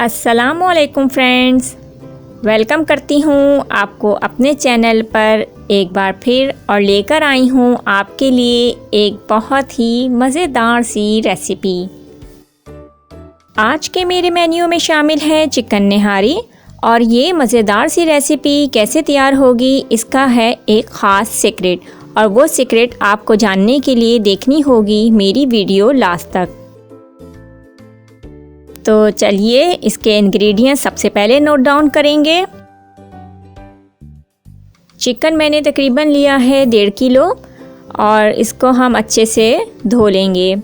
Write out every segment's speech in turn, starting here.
अस्सलामुअलैकुम friends, welcome करती हूँ आपको अपने चैनल पर एक बार फिर और लेकर आई हूँ आपके लिए एक बहुत ही मज़ेदार सी रेसिपी। आज के मेरे मेन्यू में शामिल है चिकन निहारी और ये मज़ेदार सी रेसिपी कैसे तैयार होगी इसका है एक ख़ास सीक्रेट, और वो सीक्रेट आपको जानने के लिए देखनी होगी मेरी वीडियो लास्ट तक। तो चलिए इसके इंग्रेडिएंट्स सबसे पहले नोट डाउन करेंगे। चिकन मैंने तकरीबन लिया है 1.5 किलो और इसको हम अच्छे से धो लेंगे।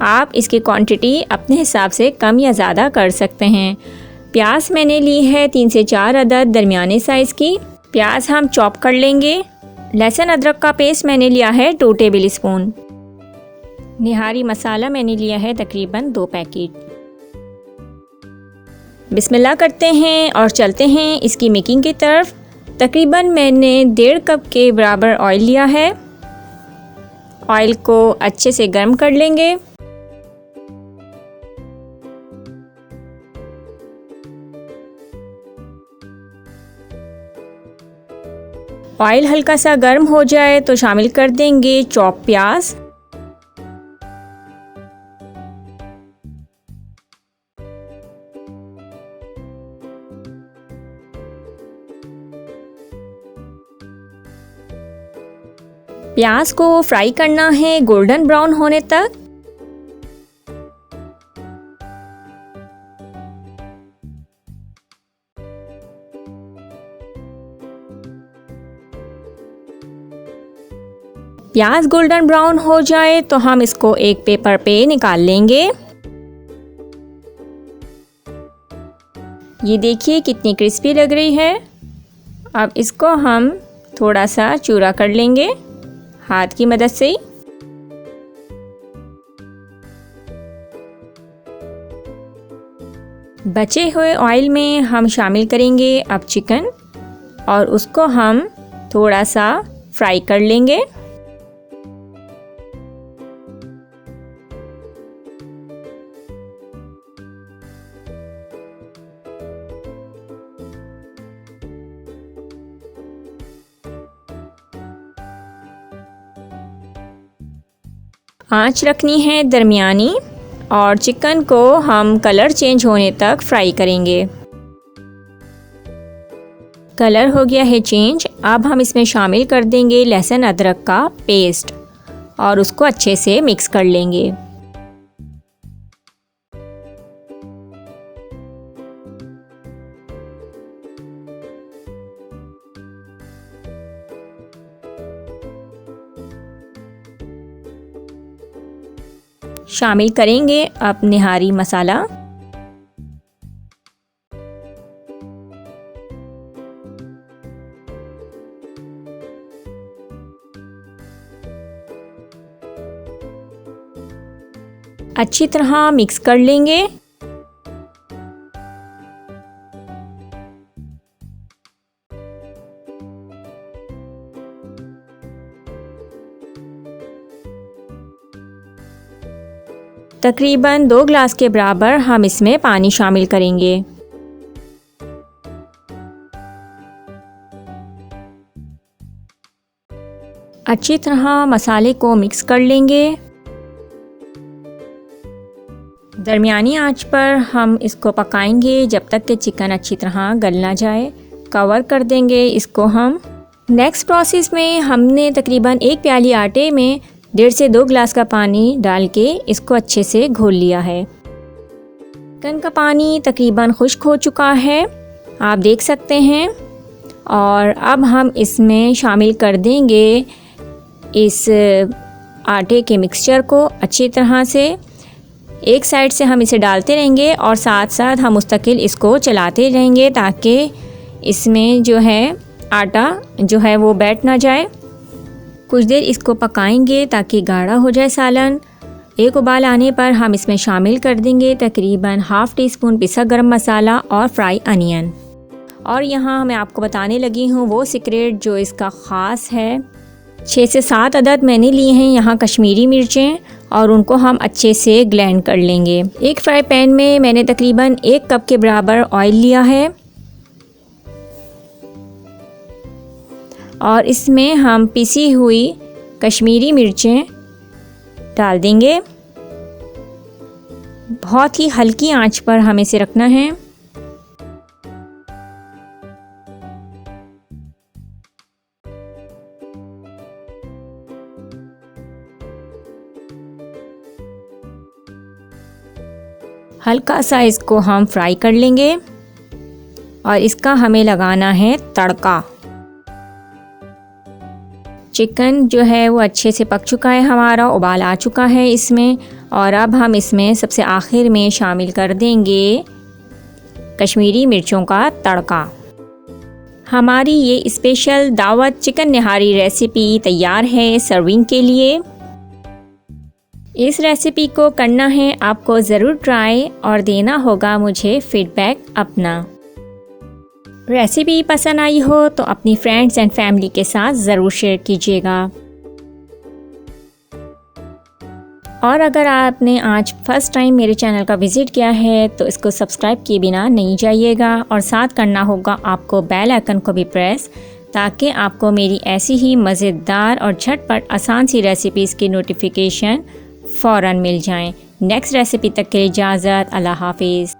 आप इसकी क्वांटिटी अपने हिसाब से कम या ज़्यादा कर सकते हैं। प्याज मैंने ली है 3 से 4 अदद दरमियाने साइज़ की। प्याज हम चॉप कर लेंगे। लहसुन अदरक का पेस्ट मैंने लिया है 2 टेबल स्पून। निहारी मसाला मैंने लिया है तकरीबन 2 पैकेट। बिस्मिल्लाह करते हैं और चलते हैं इसकी मेकिंग की तरफ। तकरीबन मैंने 1.5 कप के बराबर ऑयल लिया है। ऑयल को अच्छे से गर्म कर लेंगे। ऑयल हल्का सा गर्म हो जाए तो शामिल कर देंगे चॉप प्याज। प्याज को फ्राई करना है गोल्डन ब्राउन होने तक। प्याज गोल्डन ब्राउन हो जाए तो हम इसको एक पेपर पे निकाल लेंगे। ये देखिए कितनी क्रिस्पी लग रही है। अब इसको हम थोड़ा सा चूरा कर लेंगे हाथ की मदद से। बचे हुए ऑयल में हम शामिल करेंगे अब चिकन और उसको हम थोड़ा सा फ्राई कर लेंगे। आंच रखनी है दरमियानी और चिकन को हम कलर चेंज होने तक फ्राई करेंगे। कलर हो गया है चेंज। अब हम इसमें शामिल कर देंगे लहसुन अदरक का पेस्ट और उसको अच्छे से मिक्स कर लेंगे। शामिल करेंगे अब निहारी मसाला। अच्छी तरह मिक्स कर लेंगे। तकरीबन 2 गिलास के बराबर हम इसमें पानी शामिल करेंगे। अच्छी तरह मसाले को मिक्स कर लेंगे। दरमियानी आंच पर हम इसको पकाएंगे जब तक कि चिकन अच्छी तरह गल ना जाए। कवर कर देंगे इसको हम। नेक्स्ट प्रोसेस में हमने तकरीबन 1 प्याली आटे में 1.5 से 2 गिलास का पानी डाल के इसको अच्छे से घोल लिया है। चिकन का पानी तकरीबन खुश्क हो चुका है, आप देख सकते हैं। और अब हम इसमें शामिल कर देंगे इस आटे के मिक्सचर को अच्छी तरह से। एक साइड से हम इसे डालते रहेंगे और साथ साथ हम मुस्तकिल इसको चलाते रहेंगे ताकि इसमें जो है आटा जो है वो बैठ ना जाए। कुछ देर इसको पकाएंगे ताकि गाढ़ा हो जाए सालन। एक उबाल आने पर हम इसमें शामिल कर देंगे तकरीबन ½ टीस्पून पिसा गरम मसाला और फ्राई अनियन। और यहाँ मैं आपको बताने लगी हूँ वो सीक्रेट जो इसका ख़ास है। 6 से 7 अदद मैंने लिए हैं यहाँ कश्मीरी मिर्चें और उनको हम अच्छे से ग्लैंड कर लेंगे। एक फ्राई पैन में मैंने तकरीबन 1 कप के बराबर ऑयल लिया है और इसमें हम पिसी हुई कश्मीरी मिर्चें डाल देंगे। बहुत ही हल्की आंच पर हमें इसे रखना है। हल्का सा इसको हम फ्राई कर लेंगे और इसका हमें लगाना है तड़का। चिकन जो है वो अच्छे से पक चुका है, हमारा उबाल आ चुका है इसमें। और अब हम इसमें सबसे आखिर में शामिल कर देंगे कश्मीरी मिर्चों का तड़का। हमारी ये स्पेशल दावत चिकन निहारी रेसिपी तैयार है सर्विंग के लिए। इस रेसिपी को करना है आपको ज़रूर ट्राई और देना होगा मुझे फीडबैक अपना। रेसिपी पसंद आई हो तो अपनी फ्रेंड्स एंड फैमिली के साथ ज़रूर शेयर कीजिएगा। और अगर आपने आज फर्स्ट टाइम मेरे चैनल का विज़िट किया है तो इसको सब्सक्राइब किए बिना नहीं जाइएगा और साथ करना होगा आपको बेल आइकन को भी प्रेस, ताकि आपको मेरी ऐसी ही मज़ेदार और झटपट आसान सी रेसिपीज़ की नोटिफिकेशन फ़ौरन मिल जाएं। नेक्स्ट रेसिपी तक के लिए इजाज़त। अल्लाह हाफिज़।